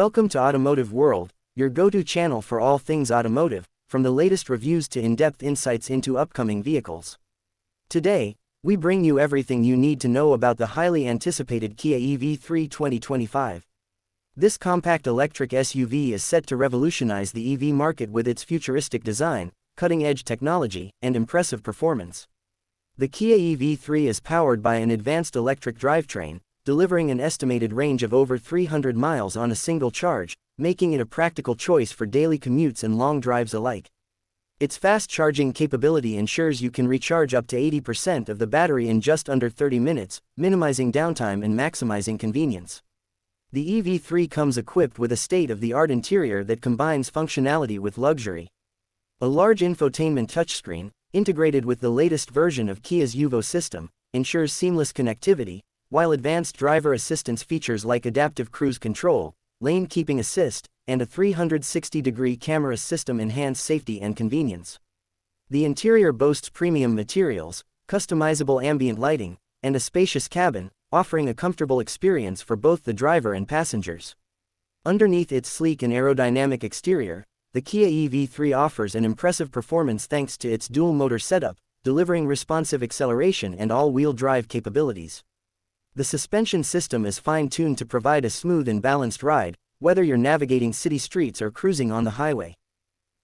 Welcome to Automotive World, your go-to channel for all things automotive, from the latest reviews to in-depth insights into upcoming vehicles. Today, we bring you everything you need to know about the highly anticipated Kia EV3 2025. This compact electric SUV is set to revolutionize the EV market with its futuristic design, cutting-edge technology, and impressive performance. The Kia EV3 is powered by an advanced electric drivetrain, delivering an estimated range of over 300 miles on a single charge, making it a practical choice for daily commutes and long drives alike. Its fast charging capability ensures you can recharge up to 80% of the battery in just under 30 minutes, minimizing downtime and maximizing convenience. The EV3 comes equipped with a state-of-the-art interior that combines functionality with luxury. A large infotainment touchscreen, integrated with the latest version of Kia's UVO system, ensures seamless connectivity, while advanced driver assistance features like adaptive cruise control, lane keeping assist, and a 360-degree camera system enhance safety and convenience. The interior boasts premium materials, customizable ambient lighting, and a spacious cabin, offering a comfortable experience for both the driver and passengers. Underneath its sleek and aerodynamic exterior, the Kia EV3 offers an impressive performance thanks to its dual-motor setup, delivering responsive acceleration and all-wheel drive capabilities. The suspension system is fine-tuned to provide a smooth and balanced ride, whether you're navigating city streets or cruising on the highway.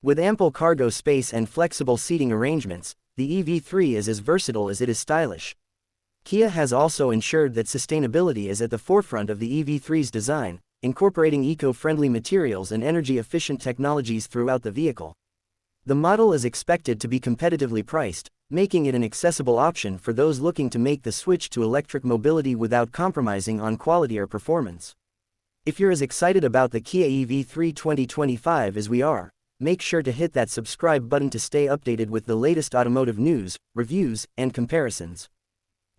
With ample cargo space and flexible seating arrangements, the EV3 is as versatile as it is stylish. Kia has also ensured that sustainability is at the forefront of the EV3's design, incorporating eco-friendly materials and energy-efficient technologies throughout the vehicle. The model is expected to be competitively priced, making it an accessible option for those looking to make the switch to electric mobility without compromising on quality or performance. If you're as excited about the Kia EV3 2025 as we are, make sure to hit that subscribe button to stay updated with the latest automotive news, reviews, and comparisons.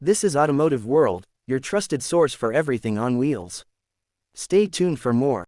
This is Automotive World, your trusted source for everything on wheels. Stay tuned for more.